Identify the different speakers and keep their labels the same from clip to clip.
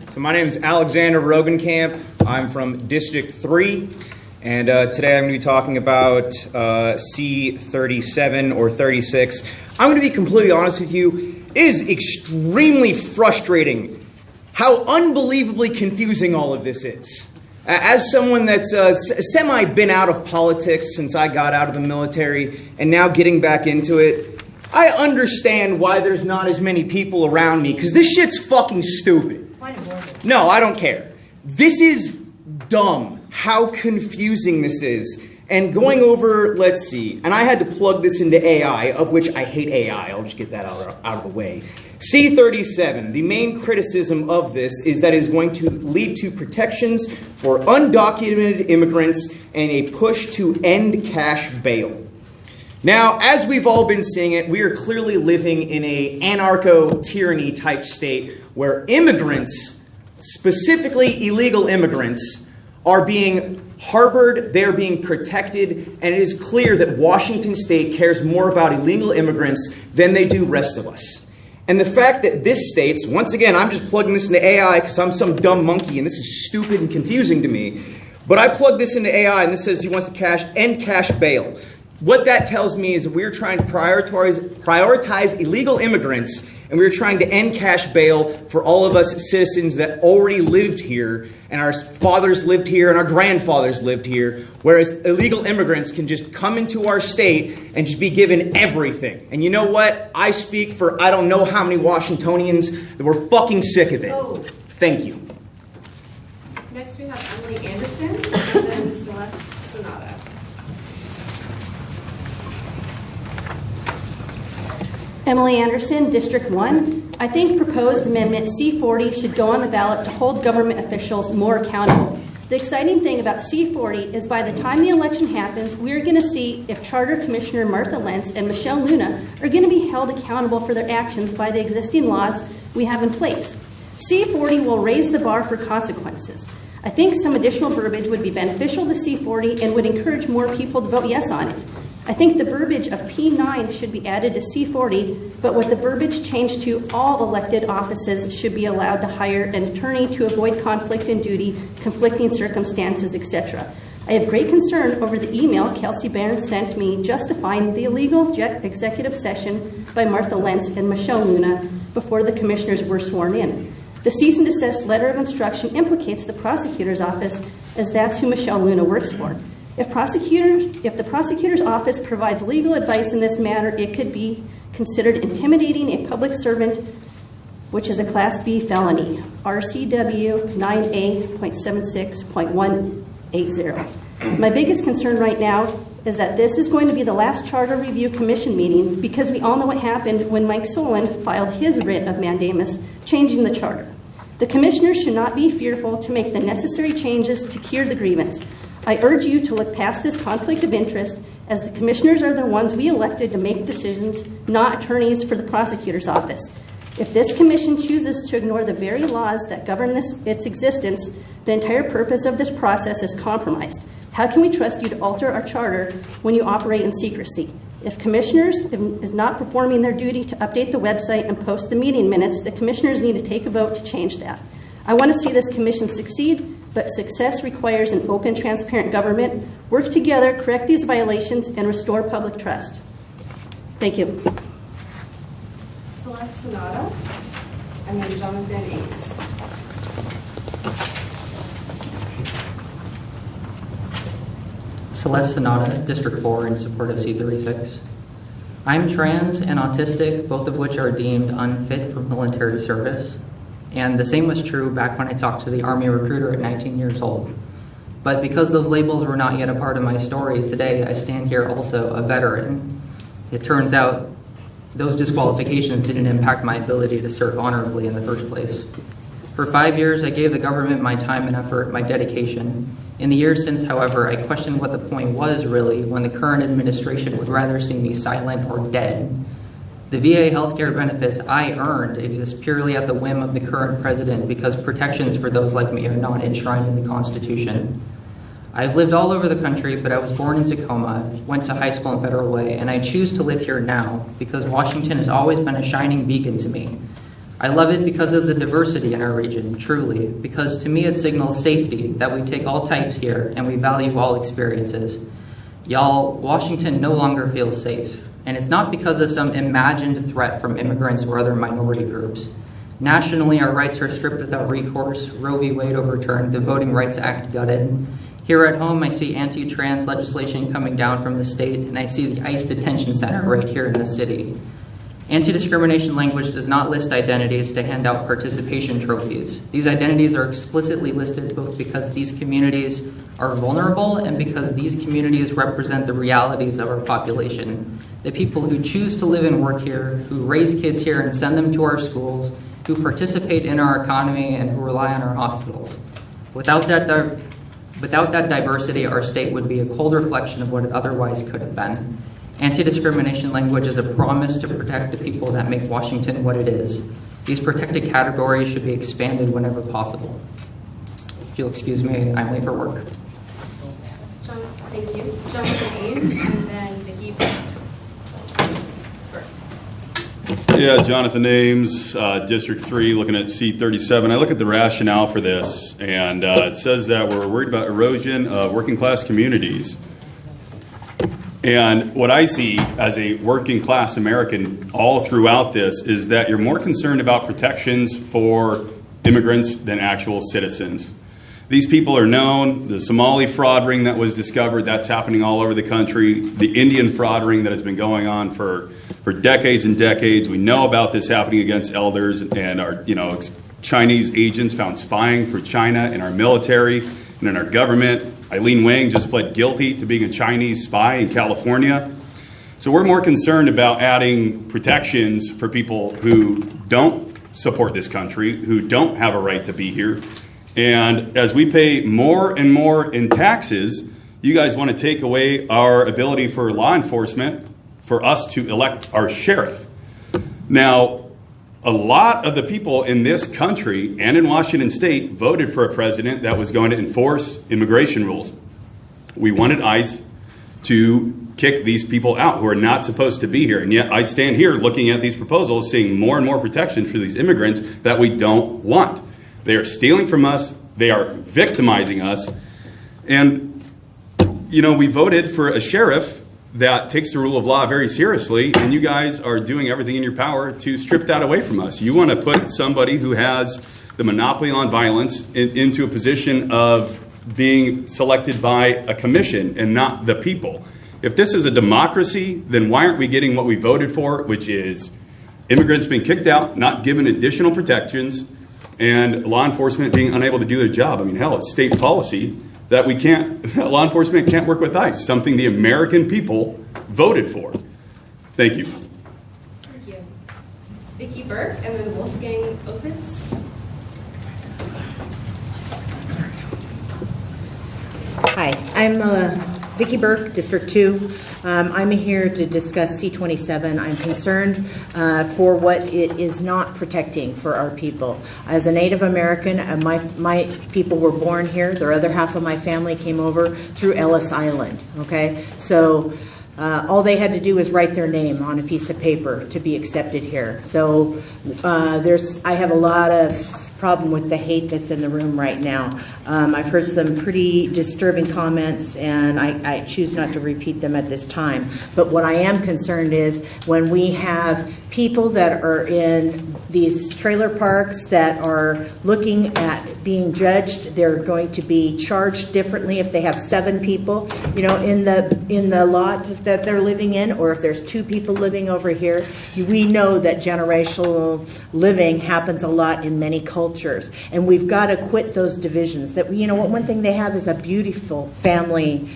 Speaker 1: So my name is Alexander Rogenkamp. I'm from District 3, and today I'm going to be talking about C-37 or 36. I'm going to be completely honest with you. It is extremely frustrating how unbelievably confusing all of this is. As someone that's semi-been out of politics since I got out of the military and now getting back into it, I understand why there's not as many people around me, because this shit's fucking stupid. No, I don't care. This is dumb, how confusing this is. And going over, let's see, and I had to plug this into AI, of which I hate AI. I'll just get that out of the way. C-37, the main criticism of this is that it is going to lead to protections for undocumented immigrants and a push to end cash bail. Now, as we've all been seeing it, we are clearly living in an anarcho-tyranny type state where immigrants, specifically illegal immigrants, are being harbored, they're being protected, and it is clear that Washington State cares more about illegal immigrants than they do rest of us. And the fact that this states, once again, I'm just plugging this into AI because I'm some dumb monkey and this is stupid and confusing to me, but I plug this into AI and this says he wants to end cash bail. What that tells me is that we're trying to prioritize illegal immigrants, and we're trying to end cash bail for all of us citizens that already lived here, and our fathers lived here, and our grandfathers lived here, whereas illegal immigrants can just come into our state and just be given everything. And you know what? I speak for I don't know how many Washingtonians that were fucking sick of it. Thank you.
Speaker 2: Next we have Emily Anderson, and then Celeste Sonata.
Speaker 3: Emily Anderson, District 1. I think proposed amendment C-40 should go on the ballot to hold government officials more accountable. The exciting thing about C-40 is by the time the election happens, we're going to see if Charter Commissioner Martha Lentz and Michelle Luna are going to be held accountable for their actions by the existing laws we have in place. C-40 will raise the bar for consequences. I think some additional verbiage would be beneficial to C-40 and would encourage more people to vote yes on it. I think the verbiage of P9 should be added to C-40, but with the verbiage changed to all elected offices should be allowed to hire an attorney to avoid conflict in duty, conflicting circumstances, etc. I have great concern over the email Kelsey Barron sent me justifying the illegal executive session by Martha Lentz and Michelle Luna before the commissioners were sworn in. The cease and desist letter of instruction implicates the prosecutor's office, as that's who Michelle Luna works for. If the prosecutor's office provides legal advice in this matter, it could be considered intimidating a public servant, which is a Class B felony, RCW 9A.76.180. My biggest concern right now is that this is going to be the last Charter Review Commission meeting because we all know what happened when Mike Solon filed his writ of mandamus changing the charter. The commissioners should not be fearful to make the necessary changes to cure the grievance. I urge you to look past this conflict of interest, as the commissioners are the ones we elected to make decisions, not attorneys for the prosecutor's office. If this commission chooses to ignore the very laws that govern its existence, the entire purpose of this process is compromised. How can we trust you to alter our charter when you operate in secrecy? If commissioners is not performing their duty to update the website and post the meeting minutes, the commissioners need to take a vote to change that. I want to see this commission succeed, but success requires an open, transparent government. Work together, correct these violations, and restore public trust. Thank you.
Speaker 2: Celeste Sonata, and then Jonathan Ames.
Speaker 4: Celeste Sonata, District 4, in support of C-36. I'm trans and autistic, both of which are deemed unfit for military service. And the same was true back when I talked to the Army recruiter at 19 years old. But because those labels were not yet a part of my story, today I stand here also a veteran. It turns out those disqualifications didn't impact my ability to serve honorably in the first place. For 5 years, I gave the government my time and effort, my dedication. In the years since, however, I questioned what the point was really when the current administration would rather see me silent or dead. The VA healthcare benefits I earned exist purely at the whim of the current president because protections for those like me are not enshrined in the Constitution. I've lived all over the country, but I was born in Tacoma, went to high school in Federal Way, and I choose to live here now because Washington has always been a shining beacon to me. I love it because of the diversity in our region, truly, because to me it signals safety, that we take all types here and we value all experiences. Y'all, Washington no longer feels safe, and it's not because of some imagined threat from immigrants or other minority groups. Nationally, our rights are stripped without recourse, Roe v. Wade overturned, the Voting Rights Act gutted. Here at home, I see anti-trans legislation coming down from the state, and I see the ICE detention center right here in the city. Anti-discrimination language does not list identities to hand out participation trophies. These identities are explicitly listed both because these communities are vulnerable and because these communities represent the realities of our population. The people who choose to live and work here, who raise kids here and send them to our schools, who participate in our economy and who rely on our hospitals. Without that diversity, our state would be a cold reflection of what it otherwise could have been. Anti-discrimination language is a promise to protect the people that make Washington what it is. These protected categories should be expanded whenever possible. If you'll excuse me, I'm late for work.
Speaker 2: Thank you. Jonathan Ames, and then Vicki Burke.
Speaker 5: Yeah, Jonathan Ames, District 3, looking at C37. I look at the rationale for this, and it says that we're worried about erosion of working class communities. And what I see as a working class American all throughout this is that you're more concerned about protections for immigrants than actual citizens. These people are known. The Somali fraud ring that was discovered, that's happening all over the country. The Indian fraud ring that has been going on for decades and decades. We know about this happening against elders, and our Chinese agents found spying for China in our military and in our government. Eileen Wang just pled guilty to being a Chinese spy in California. So we're more concerned about adding protections for people who don't support this country, who don't have a right to be here. And as we pay more and more in taxes, you guys want to take away our ability for law enforcement, for us to elect our sheriff. Now, a lot of the people in this country and in Washington State voted for a president that was going to enforce immigration rules. We wanted ICE to kick these people out who are not supposed to be here. And yet I stand here looking at these proposals, seeing more and more protection for these immigrants that we don't want. They are stealing from us. They are victimizing us. And, we voted for a sheriff that takes the rule of law very seriously, and you guys are doing everything in your power to strip that away from us. You want to put somebody who has the monopoly on violence into a position of being selected by a commission and not the people. If this is a democracy, then why aren't we getting what we voted for, which is immigrants being kicked out, not given additional protections, and law enforcement being unable to do their job? I mean, hell, it's state policy that law enforcement can't work with ICE, something the American people voted for. Thank you.
Speaker 2: Thank you. Vicki Burke, and then Wolfgang Opitz.
Speaker 6: Hi, I'm Vicki Burke, District 2. I'm here to discuss C27. I'm concerned for what it is not protecting for our people. As a Native American, my people were born here. The other half of my family came over through Ellis Island, okay? So all they had to do was write their name on a piece of paper to be accepted here. So I have a lot of problem with the hate that's in the room right now. I've heard some pretty disturbing comments, and I choose not to repeat them at this time. But what I am concerned is when we have people that are in these trailer parks that are looking at being judged, they're going to be charged differently if they have 7 people, in the lot that they're living in, or if there's 2 people living over here. We know that generational living happens a lot in many cultures, and we've got to quit those divisions. That one thing they have is a beautiful family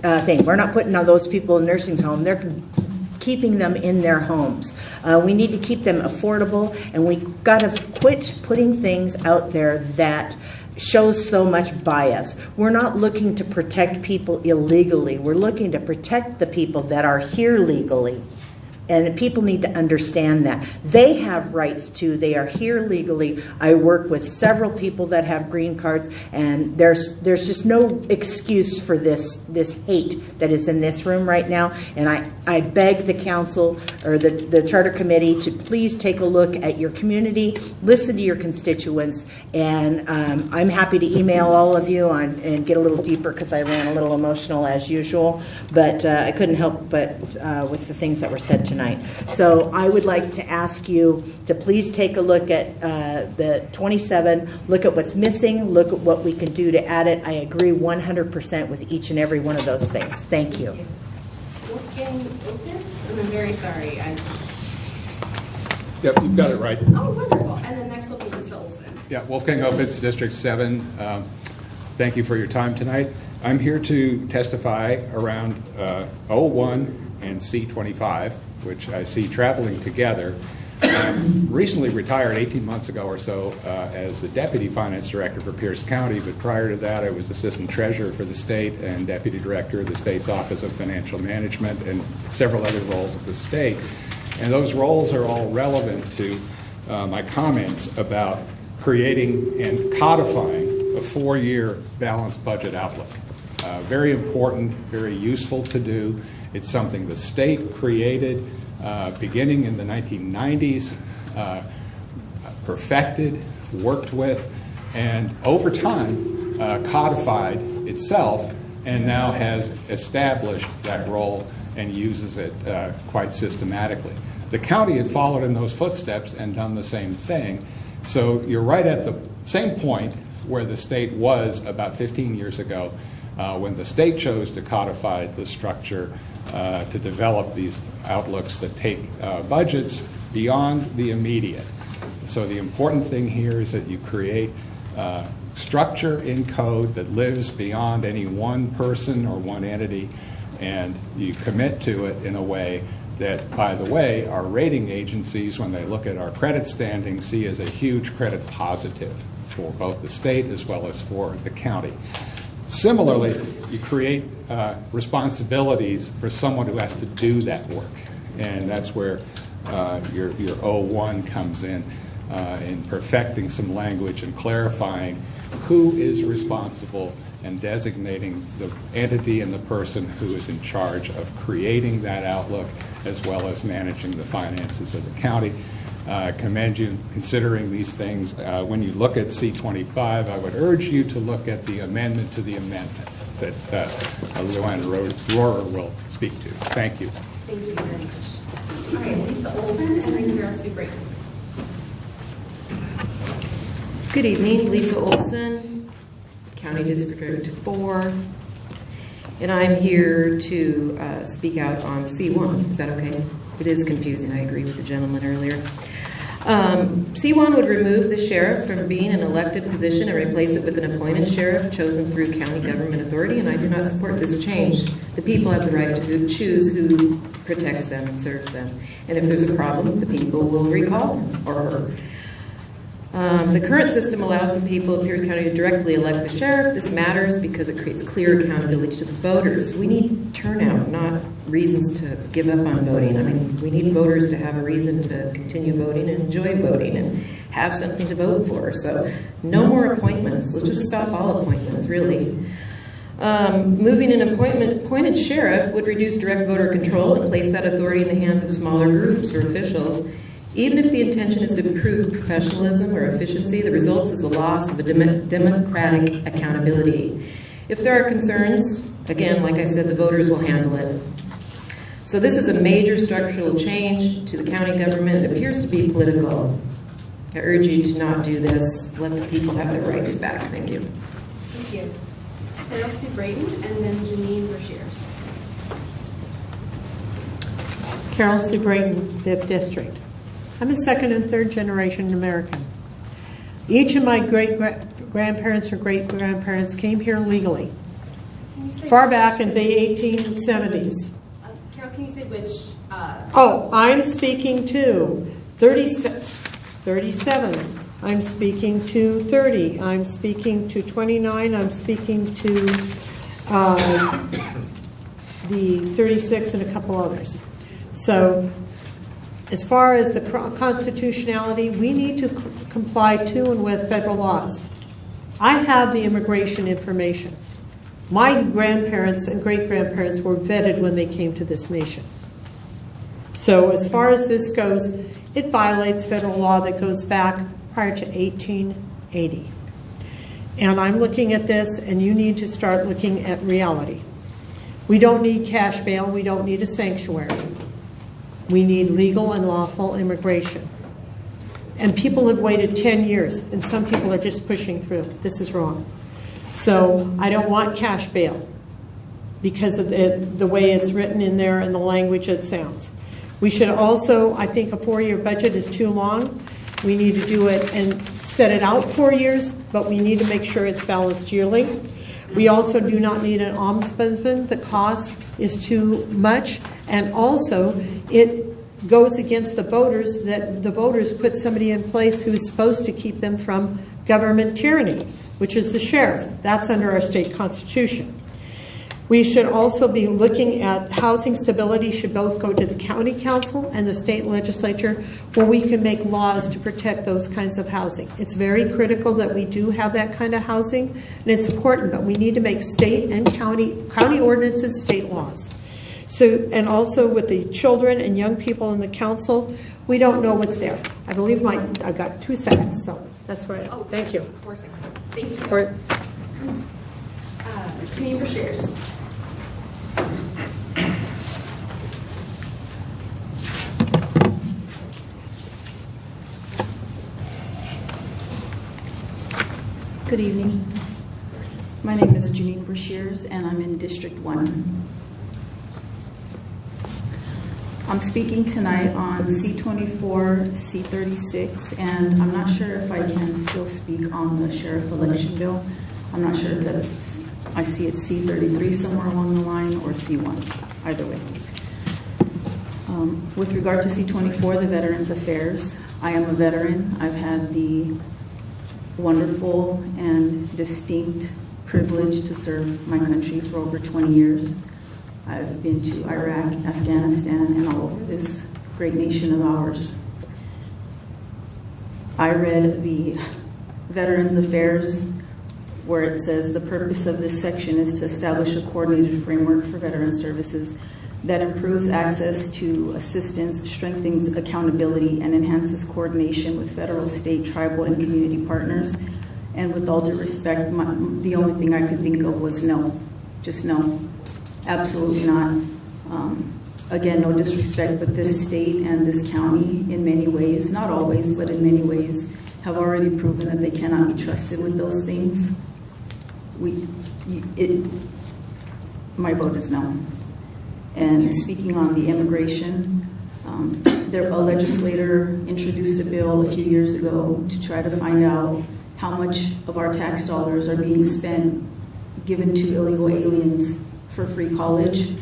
Speaker 6: thing. We're not putting those people in nursing homes. They're keeping them in their homes. We need to keep them affordable, and we've got to quit putting things out there that shows so much bias. We're not looking to protect people illegally. We're looking to protect the people that are here legally. And people need to understand that. They have rights too. They are here legally. I work with several people that have green cards, and there's just no excuse for this hate that is in this room right now. And I beg the council or the charter committee to please take a look at your community, listen to your constituents, and I'm happy to email all of you and get a little deeper because I ran a little emotional as usual, but I couldn't help but with the things that were said tonight. So I would like to ask you to please take a look at the 27, look at what's missing, look at what we can do to add it. I agree 100% with each and every one of those things. Thank you.
Speaker 2: Wolfgang Ilkens, and I'm very sorry.
Speaker 7: Yep, you've got it right.
Speaker 2: Oh, wonderful. And then next will be Lisa Olson.
Speaker 7: Yeah, Wolfgang Opitz, District 7. Thank you for your time tonight. I'm here to testify around 01 and C25, which I see traveling together. Recently retired 18 months ago or so as the Deputy Finance Director for Pierce County, but prior to that I was Assistant Treasurer for the state and Deputy Director of the state's Office of Financial Management and several other roles at the state. And those roles are all relevant to my comments about creating and codifying a 4-year balanced budget outlook. Very important, very useful to do. It's something the state created beginning in the 1990s, perfected, worked with, and over time codified itself and now has established that role and uses it quite systematically. The county had followed in those footsteps and done the same thing. So you're right at the same point where the state was about 15 years ago when the state chose to codify the structure to develop these outlooks that take budgets beyond the immediate. So the important thing here is that you create structure in code that lives beyond any one person or one entity, and you commit to it in a way that, by the way, our rating agencies, when they look at our credit standing, see as a huge credit positive for both the state as well as for the county. Similarly, you create responsibilities for someone who has to do that work, and that's where your 01 comes in perfecting some language and clarifying who is responsible and designating the entity and the person who is in charge of creating that outlook as well as managing the finances of the county. I commend you considering these things. When you look at C25, I would urge you to look at the amendment to the amendment that Luann Rohrer will speak to. Thank you.
Speaker 2: Thank you very much. All right, Lisa Olson and then Carol Sue Brayton.
Speaker 8: Good evening, Lisa Olson, County District 4, and I'm here to speak out on C1. Is that okay? It is confusing. I agree with the gentleman earlier. C1 would remove the sheriff from being an elected position and replace it with an appointed sheriff chosen through county government authority, and I do not support this change. The people have the right to choose who protects them and serves them, and if there's a problem, the people will recall him or her. The current system allows the people of Pierce County to directly elect the sheriff. This matters because it creates clear accountability to the voters. We need turnout, not reasons to give up on voting. I mean, we need voters to have a reason to continue voting and enjoy voting and have something to vote for. So no more appointments. Let's just stop all appointments, really. Moving an appointed sheriff would reduce direct voter control and place that authority in the hands of smaller groups or officials. Even if the intention is to improve professionalism or efficiency, the result is the loss of a democratic accountability. If there are concerns, again, like I said, the voters will handle it. So this is a major structural change to the county government. It appears to be political. I urge you to not do this. Let the people have their rights back. Thank you.
Speaker 2: Thank you. Carol Sue Brayton and then Janine Brashears.
Speaker 9: Carol Sue Brayton, 5th District. I'm a second and third generation American. Each of my great-grandparents or great-grandparents came here legally, far back in the 1870s.
Speaker 2: Carol, can you say which?
Speaker 9: I'm speaking to 37. I'm speaking to 30. I'm speaking to 29. I'm speaking to the 36 and a couple others. So As far as the constitutionality, we need to comply to and with federal laws. I have the immigration information. My grandparents and great-grandparents were vetted when they came to this nation. So as far as this goes, it violates federal law that goes back prior to 1880. And I'm looking at this, and you need to start looking at reality. We don't need cash bail. We don't need a sanctuary. We need legal and lawful immigration. And people have waited 10 years, and some people are just pushing through. This is wrong. So I don't want cash bail because of the way it's written in there and the language it sounds. We should also, I think a 4-year budget is too long. We need to do it and set it out 4 years, but we need to make sure it's balanced yearly. We also do not need an ombudsman. The cost is too much, and also it goes against the voters, that the voters put somebody in place who's supposed to keep them from government tyranny, which is the sheriff. That's under our state constitution. We should also be looking at housing stability should both go to the county council and the state legislature, where we can make laws to protect those kinds of housing. It's very critical that we do have that kind of housing, and it's important, but we need to make state and county ordinances state laws. So, and also with the children and young people in the council, we don't know what's there. I believe I got 2 seconds, so that's right.
Speaker 2: Oh,
Speaker 9: Thank you.
Speaker 2: 4 seconds. Thank you.
Speaker 9: Or,
Speaker 2: Janine Brashears.
Speaker 10: Good evening. My name is Janine Brashears, and I'm in District 1. I'm speaking tonight on C24, C36, and I'm not sure if I can still speak on the sheriff election bill. I'm not sure if that's, I see it's C33 somewhere along the line, or C1, either way. With regard to C24, the Veterans Affairs, I am a veteran. I've had the wonderful and distinct privilege to serve my country for over 20 years. I've been to Iraq, Afghanistan, and all over this great nation of ours. I read the Veterans Affairs, where it says the purpose of this section is to establish a coordinated framework for veteran services that improves access to assistance, strengthens accountability, and enhances coordination with federal, state, tribal, and community partners. And with all due respect, the only thing I could think of was no. Just no. Absolutely not. Again, no disrespect, but this state and this county, in many ways, not always, but in many ways, have already proven that they cannot be trusted with those things. My vote is no. And speaking on the immigration, a legislator introduced a bill a few years ago to try to find out how much of our tax dollars are being spent, given to illegal aliens for free college.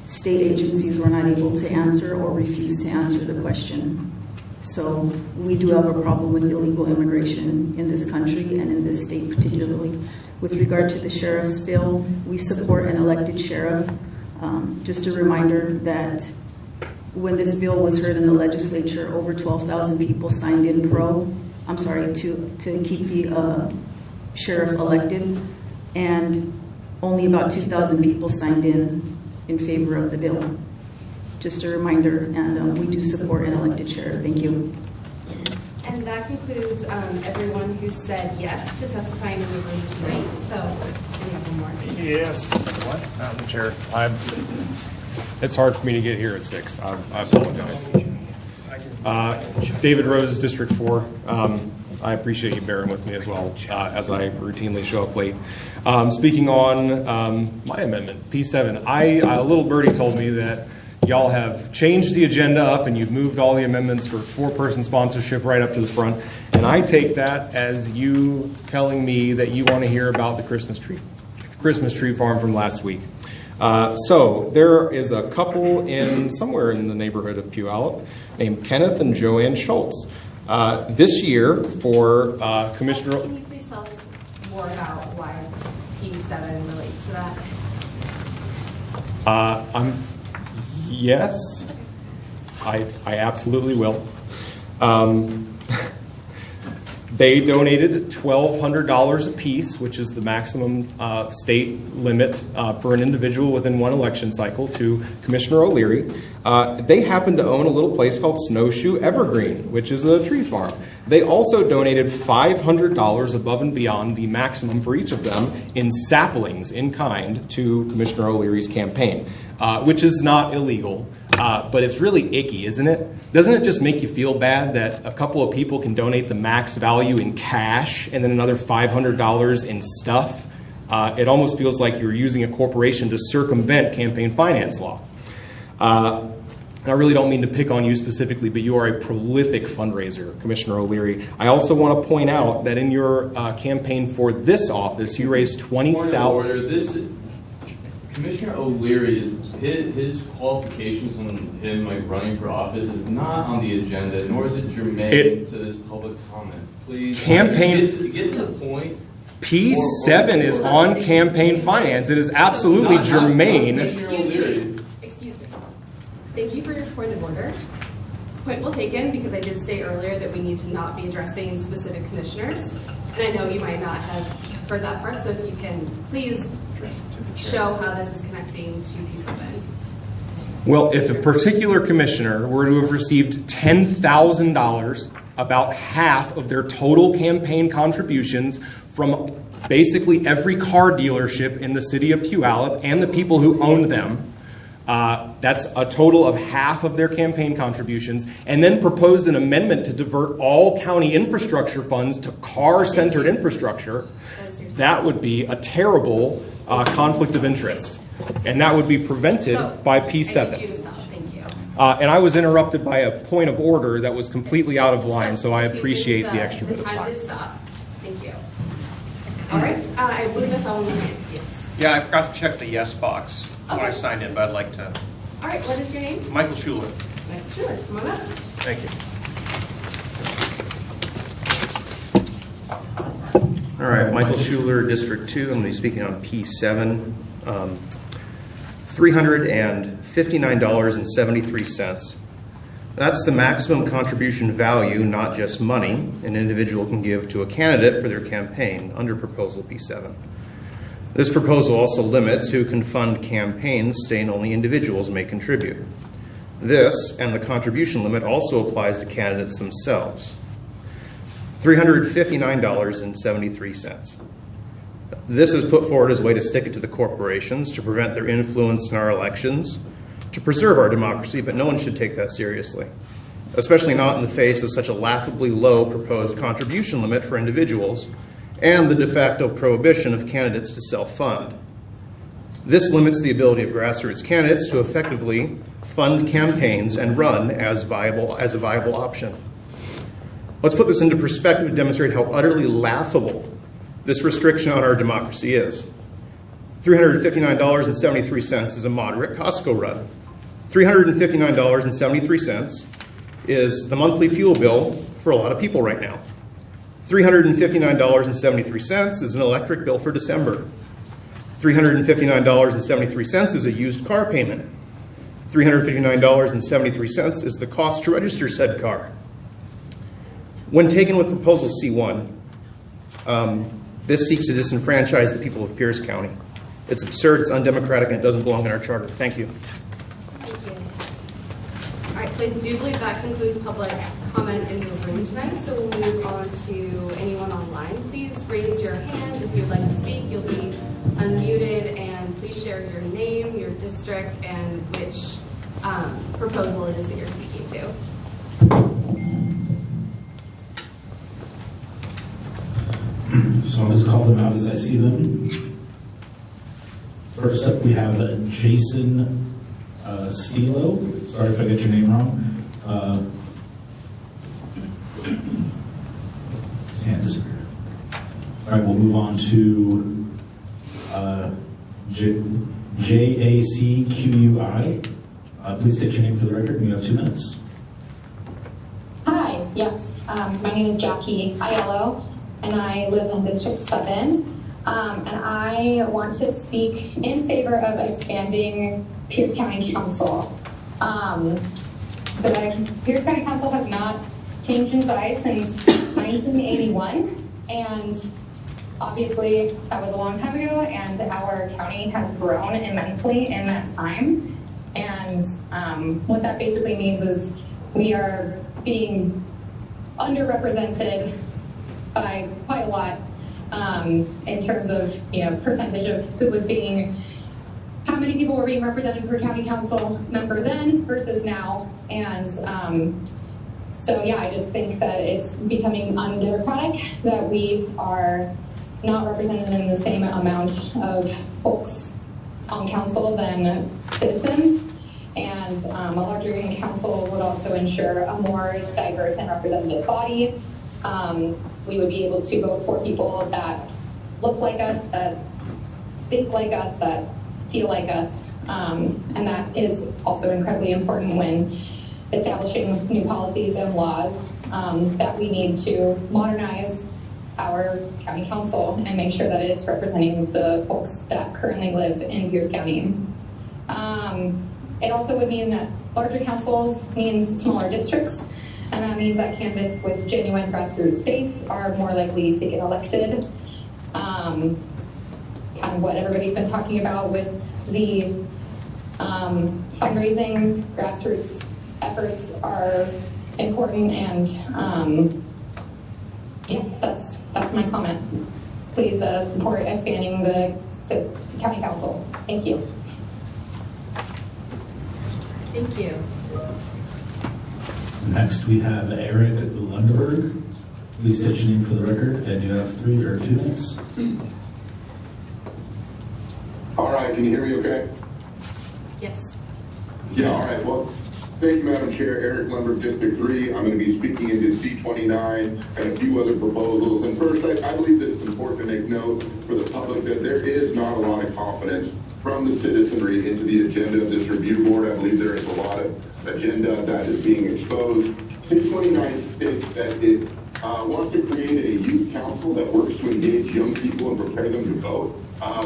Speaker 10: State agencies were not able to answer or refused to answer the question. So we do have a problem with illegal immigration in this country and in this state particularly. With regard to the sheriff's bill, we support an elected sheriff. Just a reminder that when this bill was heard in the legislature, over 12,000 people signed in to keep the sheriff elected, and only about 2,000 people signed in favor of the bill. Just a reminder, and we do support an elected sheriff. Thank you.
Speaker 2: And that concludes everyone who said yes to testifying in the room tonight. So we have one more.
Speaker 11: Yes. What? Madam Chair. It's hard for me to get here at 6. I apologize. David Rose, District 4. I appreciate you bearing with me as well, as I routinely show up late. Speaking on my amendment, P7, a little birdie told me that y'all have changed the agenda up and you've moved all the amendments for 4-person sponsorship right up to the front. And I take that as you telling me that you want to hear about the Christmas tree farm from last week. So there is a couple somewhere in the neighborhood of Puyallup named Kenneth and Joanne Schultz. This year for Commissioner...
Speaker 2: Can you please tell us more about why P7 relates to that?
Speaker 11: Yes. I absolutely will. They donated $1,200 apiece, which is the maximum state limit for an individual within one election cycle, to Commissioner O'Leary. They happen to own a little place called Snowshoe Evergreen, which is a tree farm. They also donated $500 above and beyond the maximum for each of them in saplings in kind to Commissioner O'Leary's campaign, which is not illegal. But it's really icky, isn't it? Doesn't it just make you feel bad that a couple of people can donate the max value in cash and then another $500 in stuff? It almost feels like you're using a corporation to circumvent campaign finance law. I really don't mean to pick on you specifically, but you are a prolific fundraiser, Commissioner O'Leary. I also want to point out that in your campaign for this office, you raised $20,000.
Speaker 12: Commissioner O'Leary, his qualifications on him running for office is not on the agenda, nor is it germane to this public comment. Please,
Speaker 11: campaign
Speaker 12: get to the point.
Speaker 11: P7 is on campaign finance. It is absolutely germane.
Speaker 2: Excuse me. Thank you for your point of order. Point well taken, because I did say earlier that we need to not be addressing specific commissioners. And I know you might not have heard that part, so if you can please show how this is connecting to P7.
Speaker 11: Well, if a particular commissioner were to have received $10,000, about half of their total campaign contributions from basically every car dealership in the city of Puyallup and the people who owned them, that's a total of half of their campaign contributions, and then proposed an amendment to divert all county infrastructure funds to car-centered infrastructure, that would be a terrible conflict of interest. And that would be prevented by P7.
Speaker 2: I need you to stop. Thank you.
Speaker 11: And I was interrupted by a point of order that was completely out of line, so I appreciate the extra bit of
Speaker 2: time.
Speaker 11: time.
Speaker 2: Did stop. Thank you. All right. I believe I saw one more hand. Yes.
Speaker 13: Yeah, I forgot to check the yes box when I signed in, but I'd like to.
Speaker 2: All right. What is your name?
Speaker 13: Michael Schuler.
Speaker 2: Michael Schuler. Come on up.
Speaker 13: Thank you. All right, Michael Schuler, District 2. I'm going to be speaking on P7. $359.73. That's the maximum contribution value, not just money, an individual can give to a candidate for their campaign under Proposal P7. This proposal also limits who can fund campaigns, stating only individuals may contribute. This and the contribution limit also applies to candidates themselves. $359.73. This is put forward as a way to stick it to the corporations, to prevent their influence in our elections, to preserve our democracy, but no one should take that seriously, especially not in the face of such a laughably low proposed contribution limit for individuals and the de facto prohibition of candidates to self-fund. This limits the ability of grassroots candidates to effectively fund campaigns and run as a viable option. Let's put this into perspective to demonstrate how utterly laughable this restriction on our democracy is. $359.73 is a moderate Costco run. $359.73 is the monthly fuel bill for a lot of people right now. $359.73 is an electric bill for December. $359.73 is a used car payment. $359.73 is the cost to register said car. When taken with Proposal C1, this seeks to disenfranchise the people of Pierce County. It's absurd, it's undemocratic, and it doesn't belong in our charter. Thank you.
Speaker 2: Thank you. All right, so I do believe that concludes public comment in the room tonight, so we'll move on to anyone online. Please raise your hand if you'd like to speak. You'll be unmuted, and please share your name, your district, and which proposal it is that you're speaking to.
Speaker 14: So I'll just call them out as I see them. First up, we have Jason Stilo. Sorry if I get your name wrong. His hand disappeared. All right, we'll move on to JACQUI. Please state your name for the record. You have 2 minutes.
Speaker 15: Hi, yes. My name is Jackie Aiello, and I live in District 7. And I want to speak in favor of expanding Pierce County Council. The Pierce County Council has not changed in size since 1981, and obviously that was a long time ago, and our county has grown immensely in that time. And what that basically means is we are being underrepresented by quite a lot in terms of, percentage of how many people were being represented per county council member then versus now. And so yeah, I just think that it's becoming undemocratic that we are not represented in the same amount of folks on council than citizens. And a larger council would also ensure a more diverse and representative body. We would be able to vote for people that look like us, that think like us, that feel like us. And that is also incredibly important when establishing new policies and laws that we need to modernize our county council and make sure that it's representing the folks that currently live in Pierce County. It also would mean that larger councils means smaller districts, and that means that candidates with genuine grassroots base are more likely to get elected. Kind of what everybody's been talking about with the fundraising, grassroots efforts are important, and yeah, that's my comment. Please support expanding the county council. Thank you.
Speaker 2: Thank you.
Speaker 14: Next, we have Eric Lundeberg. Please state your name for the record, and you have 2 minutes.
Speaker 16: All right, can you hear me okay?
Speaker 2: Yes.
Speaker 16: Yeah, all right. Well, thank you, Madam Chair. Eric Lundeberg, District 3. I'm going to be speaking into C-29 and a few other proposals. And first, I believe that it's important to make note for the public that there is not a lot of confidence from the citizenry into the agenda of this review board. I believe there is a lot of agenda that is being exposed. C-29 states that it wants to create a youth council that works to engage young people and prepare them to vote.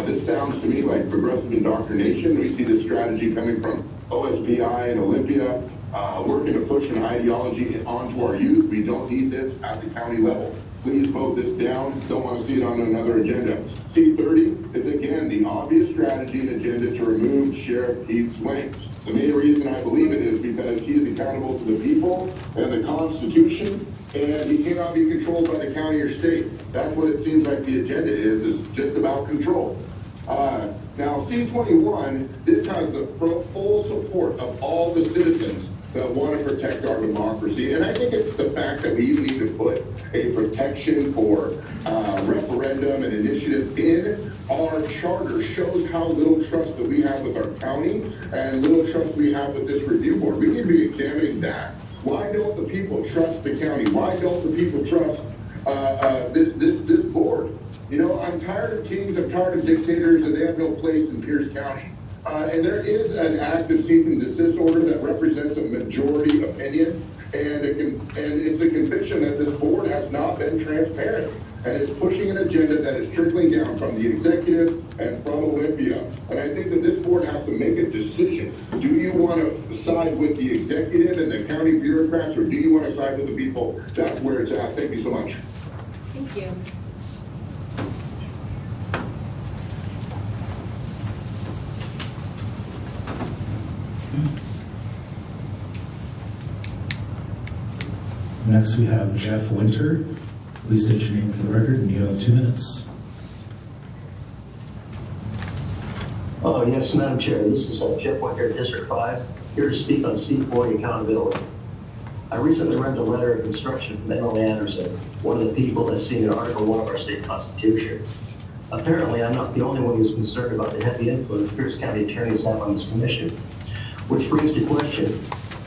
Speaker 16: This sounds to me like progressive indoctrination. We see this strategy coming from OSBI and Olympia, working to push an ideology onto our youth. We don't need this at the county level. Please vote this down. Don't want to see it on another agenda. C-30 is, again, the obvious strategy and agenda to remove Sheriff Keith Swain. The main reason I believe it is because he is accountable to the people and the Constitution, and he cannot be controlled by the county or state. That's what it seems like the agenda is just about control. Now, C-21, this has the full support of all the citizens that want to protect our democracy. And I think it's the fact that we even need to put a protection for referendum and initiative in our charter shows how little trust that we have with our county and little trust we have with this review board. We need to be examining that. Why don't the people trust the county? Why don't the people trust this board? You know, I'm tired of kings, I'm tired of dictators, and they have no place in Pierce County. And there is an active cease and desist order that represents a majority opinion, and it's a conviction that this board has not been transparent, and it's pushing an agenda that is trickling down from the executive and from Olympia. And I think that this board has to make a decision. Do you want to side with the executive and the county bureaucrats, or do you want to side with the people? That's where it's at. Thank you so much.
Speaker 2: Thank you.
Speaker 14: Next, we have Jeff Winter. Please state your name for the record, and you have 2 minutes.
Speaker 17: Oh, yes, Madam Chair. This is Jeff Winter, District 5, here to speak on C-40 accountability. I recently read the letter of instruction from Emily Anderson, one of the people that's seen in Article 1 of our state constitution. Apparently, I'm not the only one who's concerned about the heavy influence Pierce County attorneys have on this commission. Which brings to question,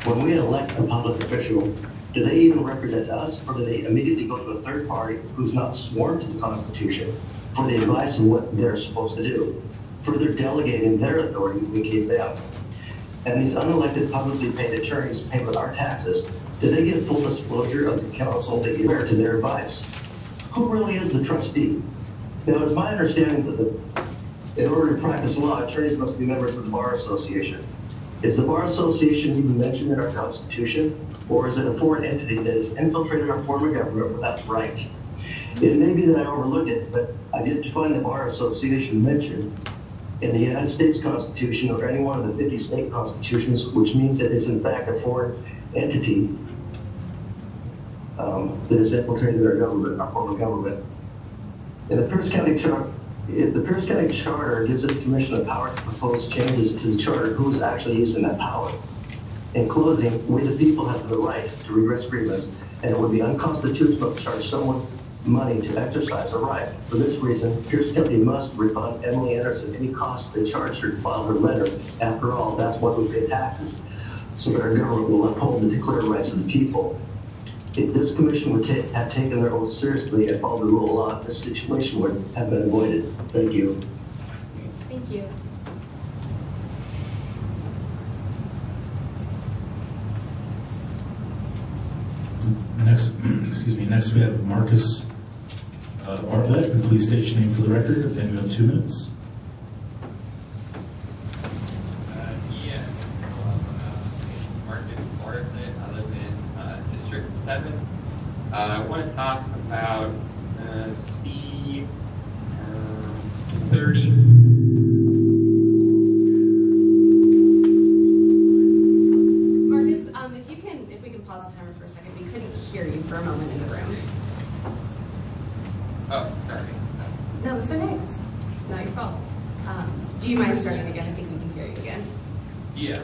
Speaker 17: when we elect a public official, do they even represent us, or do they immediately go to a third party who's not sworn to the Constitution for the advice on what they're supposed to do, further delegating their authority we gave them? And these unelected publicly paid attorneys paid with our taxes, do they get full disclosure of the counsel they give to their advice? Who really is the trustee? Now, it's my understanding that in order to practice law, attorneys must be members of the Bar Association. Is the Bar Association even mentioned in our Constitution, or is it a foreign entity that has infiltrated our form of government without right? It may be that I overlooked it, but I did find the Bar Association mentioned in the United States Constitution or any one of the 50 state constitutions, which means it is in fact a foreign entity that has infiltrated our government, our form of government. In the Pierce County Charter, if the Pierce County Charter gives the commission the power to propose changes to the charter, who is actually using that power? In closing, we the people have the right to redress grievance, and it would be unconstitutional to charge someone money to exercise a right. For this reason, Pierce County must refund Emily Anderson any costs they charged her to file her letter. After all, that's what we pay taxes, so that our government will uphold the declared rights of the people. If this commission would have taken their oath seriously and followed the rule of law, this situation would have been avoided. Thank you.
Speaker 2: Thank you.
Speaker 14: Next we have Marcus Bartlett. Please state your name for the record, and you have 2 minutes.
Speaker 18: Marcus Bartlett. I live in District 7. I want to talk about C30.
Speaker 2: Marcus, if we can pause the timer for a second, we couldn't hear you for a moment in the room.
Speaker 18: Oh, sorry.
Speaker 2: No, it's okay. It's not your fault. Do you mind starting again? I think we can hear you again.
Speaker 18: Yeah.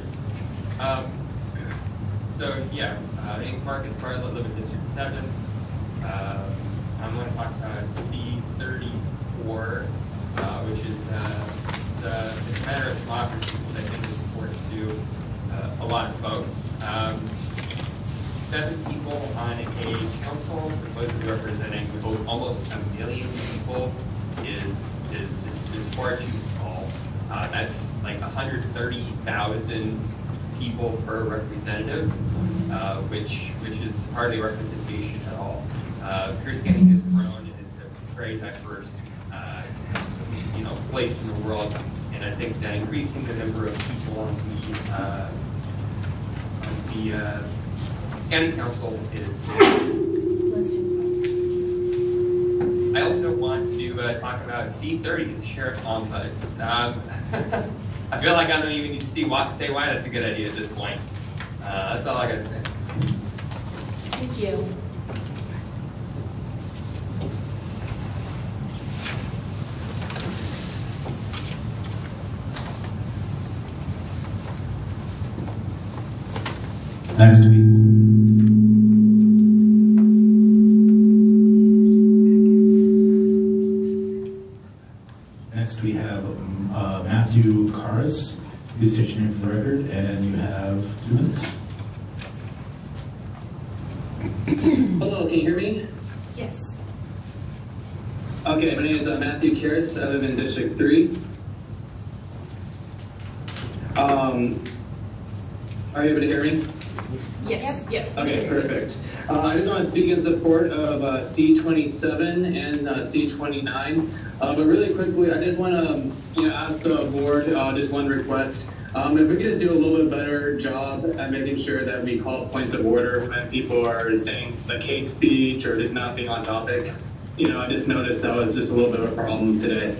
Speaker 18: My name's Marcus Bartlett, live in District 7. I'm going to talk about C34, which is the matter of democracy, which I think is important to a lot of folks. 7 people on a council supposedly representing almost 1 million people is far too small. That's like 130,000 people per representative, which is hardly representation at all. Pierce County has grown and it's a very diverse place in the world, and I think that increasing the number of people on the county council is. I also want to talk about C30, the sheriff's ombuds. I feel like I don't even need to say why that's a good idea at this point. That's all I got to say.
Speaker 2: Thank you.
Speaker 14: Next we have Matthew Karas. Please state your name for the record, and you have 2 minutes.
Speaker 19: Hello, can you hear me?
Speaker 2: Yes.
Speaker 19: Okay, my name is Matthew Karas. I live in District 3. Are you able to hear me?
Speaker 2: Yes. Yep.
Speaker 19: Okay, perfect. I just want to speak in support of C27 and C29. But really quickly, I just want to ask the board just one request. If we could just do a little bit better job at making sure that we call points of order when people are saying like hate speech or just not being on topic. I just noticed that was just a little bit of a problem today.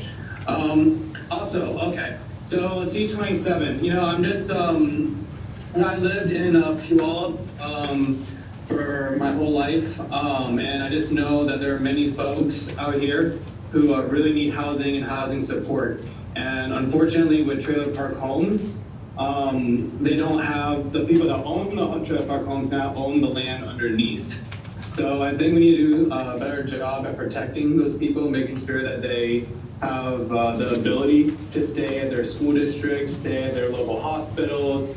Speaker 19: Also, okay, so C27, I'm just, I lived in Puyallup for my whole life, and I just know that there are many folks out here who really need housing and housing support. And unfortunately, with trailer park homes, they don't have, the people that own the trailer park homes now own the land underneath. So I think we need to do a better job at protecting those people, making sure that they have the ability to stay at their school districts, stay at their local hospitals,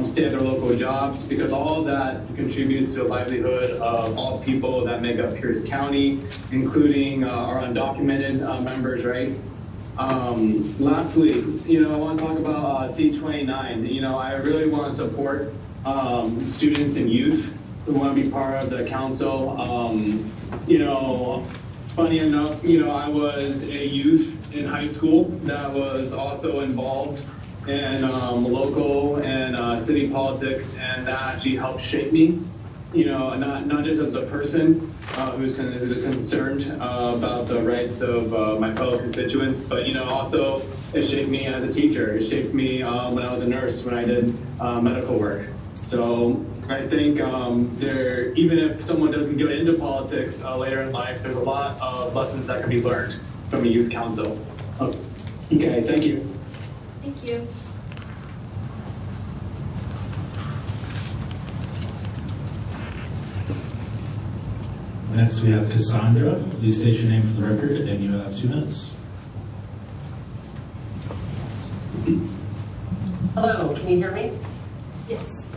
Speaker 19: stay at their local jobs, because all of that contributes to the livelihood of all people that make up Pierce County, including our undocumented members, right? Lastly, I want to talk about C29. I really want to support students and youth who want to be part of the council. Funny enough, I was a youth in high school that was also involved in local and city politics, and that actually helped shape me. You know, not just as a person who's concerned about the rights of my fellow constituents, but you know, also it shaped me as a teacher. It shaped me when I was a nurse, when I did medical work. So I think there, even if someone doesn't get into politics later in life, there's a lot of lessons that can be learned from a youth council. Okay, thank you.
Speaker 2: Thank you.
Speaker 14: Next, we have Cassandra. Please state your name for the record, and you have 2 minutes.
Speaker 20: Hello, can you hear me?
Speaker 2: Yes.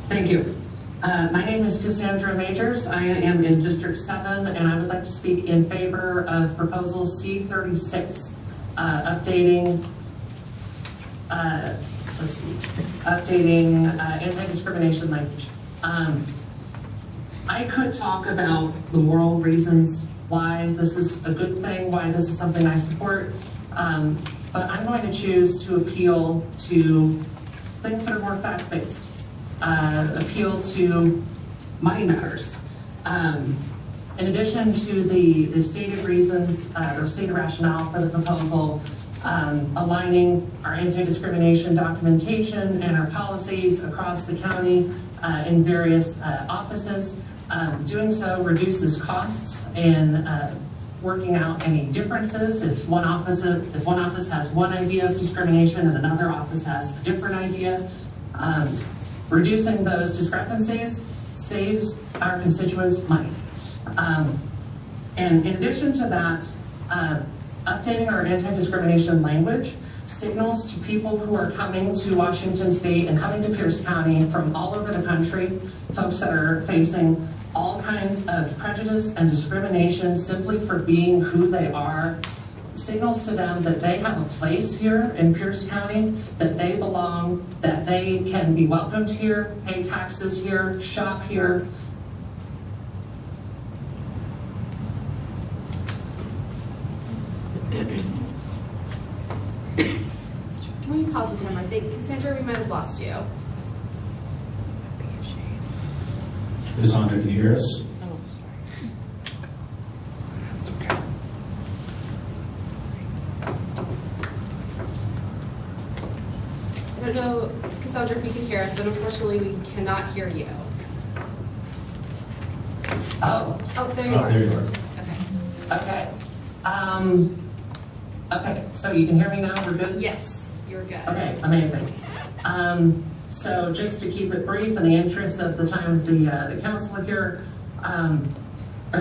Speaker 20: Thank you. My name is Cassandra Majors. I am in District 7, and I would like to speak in favor of proposal C36, updating anti-discrimination language. I could talk about the moral reasons why this is a good thing, why this is something I support, but I'm going to choose to appeal to things that are more fact-based, appeal to money matters. In addition to the stated reasons, or stated rationale for the proposal, aligning our anti-discrimination documentation and our policies across the county in various offices. Doing so reduces costs in working out any differences. If one office has one idea of discrimination and another office has a different idea, reducing those discrepancies saves our constituents money. And in addition to that, updating our anti-discrimination language signals to people who are coming to Washington State and coming to Pierce County from all over the country, folks that are facing all kinds of prejudice and discrimination simply for being who they are, signals to them that they have a place here in Pierce County, that they belong, that they can be welcomed here, pay taxes here, shop here.
Speaker 2: Can we pause the timer? I think, Cassandra, we might have lost you.
Speaker 14: Cassandra, can you hear us?
Speaker 2: Oh, sorry.
Speaker 14: It's okay.
Speaker 2: I don't know, Cassandra, if you can hear us, but unfortunately we cannot hear you.
Speaker 20: Oh.
Speaker 2: Oh, there you are.
Speaker 14: There you are.
Speaker 20: Okay. Okay, so you can hear me now, we're good?
Speaker 2: Yes, you're good.
Speaker 20: Okay, amazing. So just to keep it brief, in the interest of the time of the council here, I'm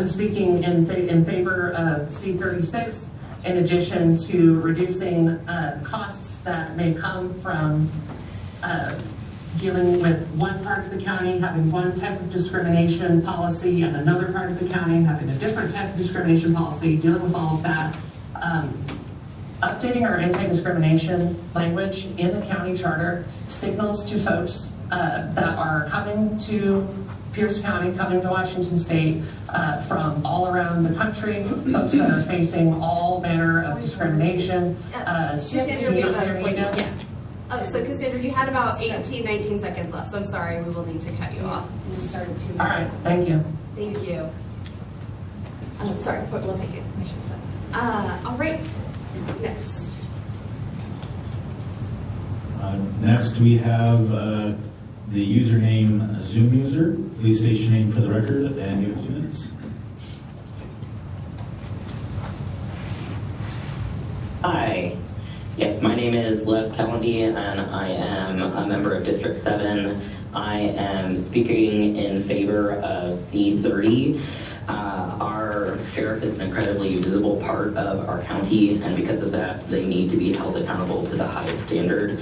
Speaker 20: speaking in favor of C36, in addition to reducing costs that may come from dealing with one part of the county having one type of discrimination policy and another part of the county having a different type of discrimination policy, dealing with all of that. Updating our anti-discrimination language in the county charter signals to folks that are coming to Pierce County, coming to Washington State from all around the country, folks that are facing all manner of discrimination.
Speaker 2: Cassandra, we have yeah. So Cassandra, you had about 18, 19 seconds left, so I'm sorry, we will need to cut you off. We started 2 minutes.
Speaker 20: All right, thank you.
Speaker 2: Thank you. Sorry, we'll take it. I should say. All right, next.
Speaker 14: Next, we have the username Zoom user. Please state your name for the record, and you have 2 minutes.
Speaker 21: Hi. Yes, my name is Lev Calendy, and I am a member of District 7. I am speaking in favor of C30. Our sheriff is an incredibly visible part of our county, and because of that, they need to be held accountable to the highest standard.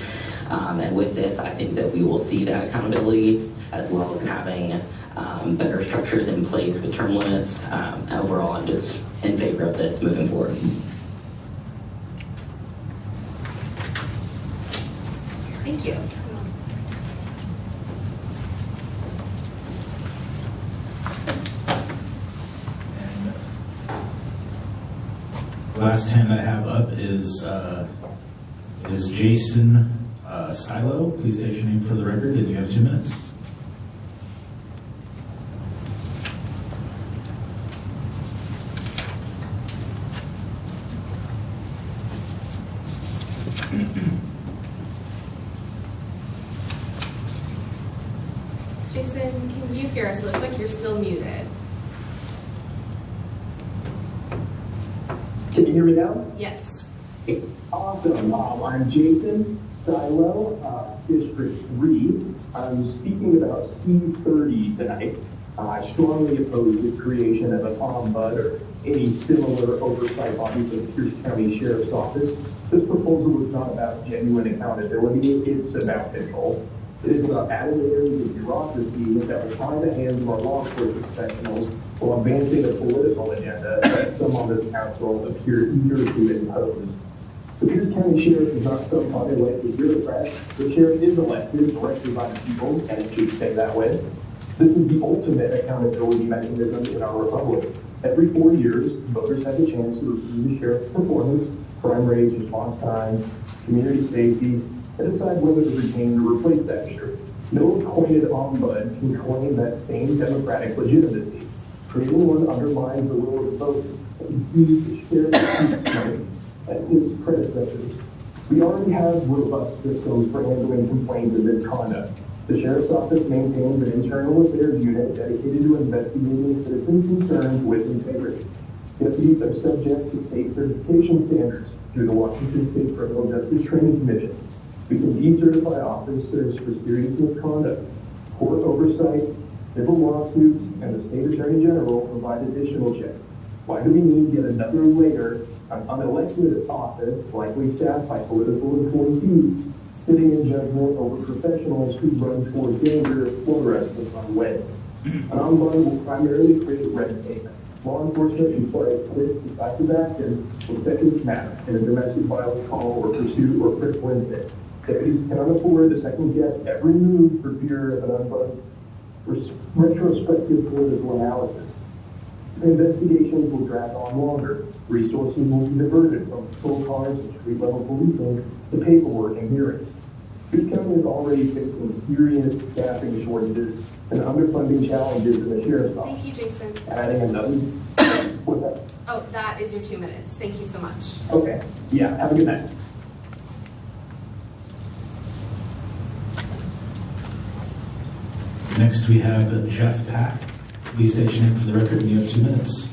Speaker 21: And with this, I think that we will see that accountability, as well as having better structures in place with term limits. Overall, I'm just in favor of this moving forward.
Speaker 2: Thank you.
Speaker 14: Last hand I have up is is Jason Silo. Please state your name for the record, and you have 2 minutes.
Speaker 2: Jason, can you hear us? It looks like you're still muted.
Speaker 1: Can you hear me now?
Speaker 2: Yes.
Speaker 1: Awesome. I'm Jason Stylo, District 3. I'm speaking about C30 tonight. I strongly oppose the creation of an ombudsman or any similar oversight body for the Pierce County Sheriff's Office. This proposal is not about genuine accountability, it's about control. It is about adding layers of bureaucracy that will tie the hands of our law enforcement professionals while advancing a political agenda that some on this council appear eager to impose. The Pierce County Sheriff is not some unelected bureaucrat. The Sheriff is elected directly by the people, and it should stay that way. This is the ultimate accountability mechanism in our republic. Every 4 years, voters have the chance to review the Sheriff's performance, crime rates, response times, community safety, and decide whether to retain or replace that sheriff. No appointed ombudsman can claim that same democratic legitimacy. Creating one undermines the will of the voters and defeats the sheriff and his predecessors. We already have robust systems for handling complaints of misconduct. The Sheriff's Office maintains an internal affairs unit dedicated to investigating citizen concerns with integrity. Deputies are subject to state certification standards through the Washington State Criminal Justice Training Commission. We can decertify officers for serious misconduct. Court oversight, civil lawsuits, and the state attorney general provide additional checks. Why do we need yet another layer of unelected office, likely staffed by political employees, sitting in judgment over professionals who run toward danger while the rest of us run away? An ombudsman will primarily create red tape. Law enforcement employs quick, decisive action when seconds matter in a domestic violence call or pursuit or critical incident. Deputies cannot afford to second guess every move for fear of an unbiased retrospective political analysis. Investigations will drag on longer. Resources will be diverted from patrol cars and street-level policing to paperwork and hearings. Pierce County is already facing serious staffing shortages and underfunding challenges in the Sheriff's Office.
Speaker 2: Thank you, Jason.
Speaker 1: Adding another. What's that?
Speaker 2: Oh, that is your 2 minutes. Thank you so much.
Speaker 1: Okay. Yeah, have a good night.
Speaker 14: Next, we have Jeff Pack. Please state your name for the record, and you have 2 minutes.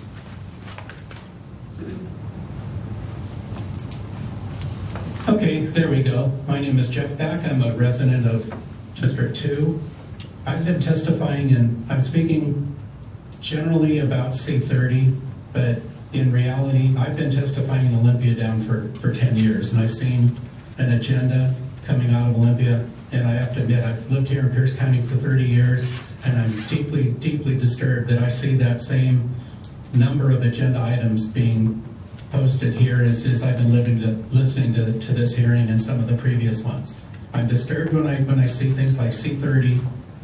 Speaker 22: Okay, there we go. My name is Jeff Pack. I'm a resident of District 2. I've been testifying and I'm speaking generally about C30, but in reality, I've been testifying in Olympia down for 10 years, and I've seen an agenda coming out of Olympia, and I have to admit, I've lived here in Pierce County for 30 years, and I'm deeply, deeply disturbed that I see that same number of agenda items being posted here as I've been listening to this hearing and some of the previous ones. I'm disturbed when I see things like C30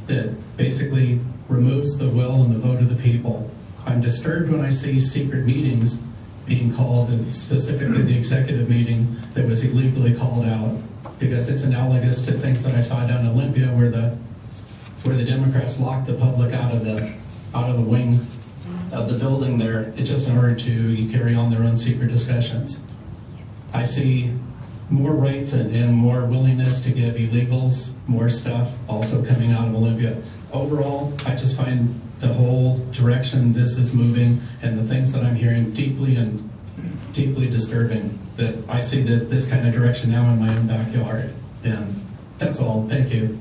Speaker 22: that basically removes the will and the vote of the people. I'm disturbed when I see secret meetings being called, and specifically the executive meeting that was illegally called out, because it's analogous to things that I saw down in Olympia where the Democrats locked the public out of the wing of the building there, just in order to carry on their own secret discussions. I see more rights and more willingness to give illegals more stuff also coming out of Olympia. Overall, I just find the whole direction this is moving and the things that I'm hearing deeply disturbing, that I see this kind of direction now in my own backyard. And that's all. Thank you.